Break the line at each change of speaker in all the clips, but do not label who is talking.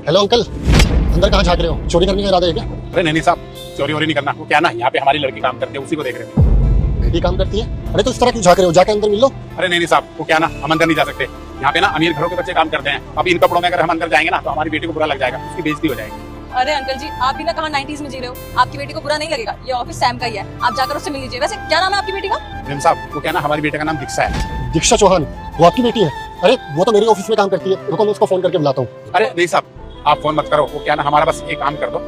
Hello uncle, अंदर कहाँ झाँक रहे हो? चोरी करने का इरादा है क्या?
अरे नहीं साहब, चोरी वोरी नहीं करना। वो क्या ना, यहाँ पे हमारी लड़की काम करती है, उसी को देख रहे थे।
बेटी काम करती है? अरे तो इस तरह क्यों झाँक रहे हो? जाके अंदर मिल लो।
अरे नहीं साहब, वो क्या ना, हम अंदर नहीं जा सकते। यहाँ पे ना अमीर घरों के बच्चे काम करते हैं। अब इन कपड़ों में अगर हम अंदर जाएंगे ना तो हमारी बेटी को बुरा लग जाएगा, उसकी बेइज्जती हो जाएगी।
अरे अंकल जी, आप भी ना कहाँ 90s में जी रहे हो। आपकी बेटी को बुरा नहीं लगेगा, ये ऑफिस सैम का ही है, आप जाकर उससे मिल लीजिए। वैसे क्या नाम है आपकी बेटी का?
मैम साहब, वो क्या ना, हमारी बेटे का नाम दीक्षा है।
दीक्षा चौहान? वो आपकी बेटी है? अरे वो तो मेरे ऑफिस में काम करती है, रुको मैं उसको फोन करके बुलाता हूँ।
अरे नहीं साहब, आप फोन मत करो। वो क्या ना, हमारा बस एक काम कर दो,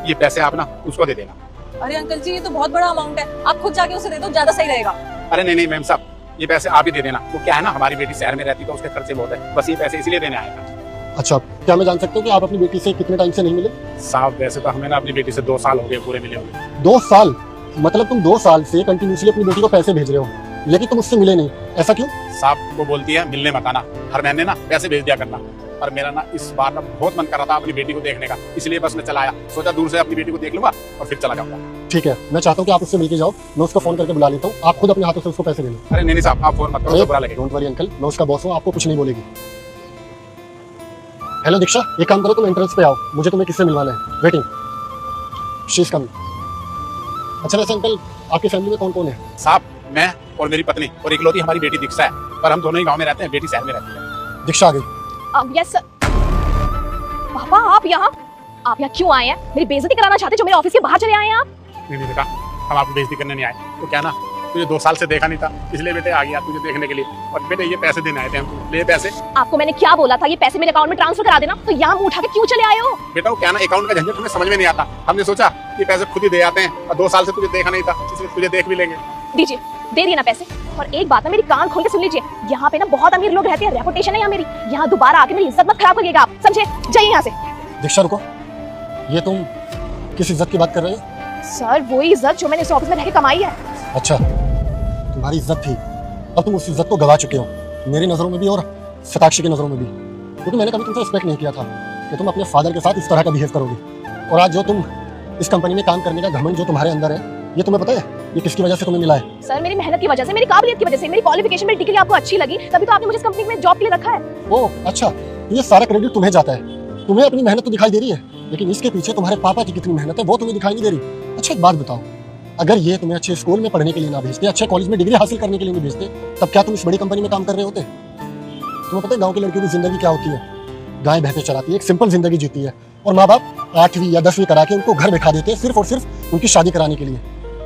ये पैसे आप ना उसको दे देना।
अरे अंकल जी, ये तो बहुत बड़ा अमाउंट है, आप खुद जाके उसे दे दो, ज्यादा सही रहेगा।
अरे नहीं नहीं मैम साहब, ये पैसे आप ही दे देना। वो क्या है ना, हमारी बेटी शहर में रहती है तो उसके खर्चे बहुत है, बस ये पैसे इसलिए देने आया था।
अच्छा, क्या मैं जान सकता हूँ कि आप अपनी बेटी से कितने टाइम से नहीं मिले?
साहब वैसे तो हमें ना अपनी बेटी से 2 साल हो गए पूरे मिले हुए।
2 साल? मतलब तुम 2 साल से कंटिन्यूसली अपनी बेटी को पैसे भेज रहे हो, लेकिन तुम उससे मिले नहीं, ऐसा क्यों?
साहब वो बोलती है मिलने मत आना, हर महीने ना पैसे भेज दिया करना। और मेरा ना इस बार ना बहुत मन कर रहा था अपनी बेटी को देखने का, इसलिए बस मैं चला आया। सोचा दूर से अपनी बेटी को देख लूंगा और फिर चला जाऊंगा।
ठीक है, मैं चाहता हूँ कि आप उससे मिलके जाओ, मैं उसको फोन करके बुला लेता हूँ, आप खुद अपने हाथों से उसको पैसे दे लो।
अरे नहीं नहीं साहब, आप फोन मत करो, तो बुरा लगेगा।
डोंट वरी अंकल, मैं उसका बॉस हूँ, आपको कुछ नहीं बोलेगी। हेलो दीक्षा, एक काम करो, तुम एंट्रेंस पे आओ, मुझे तुम्हें किससे मिलवाना है। Waiting, she is coming. अच्छा वैसे अंकल, आपकी फैमिली में कौन कौन है?
साहब मैं और मेरी पत्नी और इकलौती हमारी बेटी दीक्षा है, पर हम दोनों ही गांव में रहते हैं, बेटी शहर में रहती है।
दीक्षा आ गई।
Yes sir. पापा आप यहाँ क्यों आए हैं? मेरी बेइज्जती कराना चाहते जो मेरे ऑफिस के बाहर चले आए हैं आप?
नहीं बेटा, हम आपको बेइज्जती करने नहीं आए। तो क्या ना, तुझे 2 साल से देखा नहीं था, इसलिए बेटे आ गया तुझे देखने के लिए। और बेटे ये पैसे देने आए थे हम, ले पैसे।
आपको मैंने क्या बोला था, ये पैसे मेरे अकाउंट में ट्रांसफर करा देना, तो यहाँ मुंह उठा के क्यों चले आए हो?
बेटा वो क्या ना, अकाउंट का झंझट हमें समझ में नहीं आता, हमने सोचा ये पैसे खुद ही दे आते हैं, और 2 साल से तुझे देखा नहीं था, इसलिए तुझे देख भी लेंगे।
दीजिए, दे दिए ना पैसे। और एक बात ना, मेरी कान खोल के सुन लीजिए, यहाँ पे ना बहुत अमीर लोग रहते हैं, रेपुटेशन है यहाँ मेरी, यहाँ दोबारा आके मेरी इज्जत मत खराब करिएगा आप, समझे? जाइए यहाँ से।
दीक्षा रुको, ये तुम किस इज्जत की बात कर रहे हो?
सर वही इज्जत जो मैंने इस ऑफिस में रह के कमाई है।
अच्छा, तुम्हारी इज्जत थी, अब तुम उस इज्जत को गवा चुके हो, मेरी नज़रों में भी और शताक्षी की नज़रों में भी। क्योंकि मैंने कभी तुमसे एक्सपेक्ट नहीं किया था कि तुम अपने फादर के साथ इस तरह का बिहेव करोगे। और आज जो तुम इस कंपनी में काम करने का घमंड जो तुम्हारे अंदर है, ये तुम्हें पता है ये किसकी वजह से तुम्हें मिला है?
सर मेरी मेहनत की वजह से, मेरी काबिलियत की वजह से, मेरी क्वालिफिकेशन, मेरी डिग्री आपको अच्छी लगी, तभी तो आपने मुझे इस कंपनी में जॉब के लिए रखा है।
ओह अच्छा, तो ये सारा क्रेडिट तुम्हें जाता है। तुम्हें अपनी मेहनत तो दिखाई दे रही है, लेकिन इसके पीछे तुम्हारे पापा की कितनी मेहनत है वो तुम्हें दिखाई नहीं दे रही। अच्छा एक बात बताओ, अगर ये तुम्हें अच्छे स्कूल में पढ़ने के लिए ना भेजते, अच्छे कॉलेज में डिग्री हासिल करने के लिए नहीं भेजते, तब क्या तुम इस बड़ी कंपनी में काम कर रहे होते? तुम्हें पता है गाँव की लड़कियों की जिंदगी क्या होती है? गाय भैंसे चराती है, एक सिंपल जिंदगी जीती है, और माँ बाप 8वीं या 10वीं करा के उनको घर बैठा देते हैं सिर्फ और सिर्फ उनकी शादी कराने के लिए।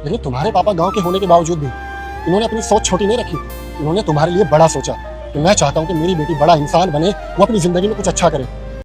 लेकिन तुम्हारे पापा गाँव के होने के बावजूद भी इन्होंने अपनी सोच छोटी नहीं रखी, इन्होंने तुम्हारे लिए बड़ा सोचा कि मैं चाहता हूँ कि मेरी बेटी बड़ा इंसान बने, वो अपनी जिंदगी में कुछ अच्छा करे।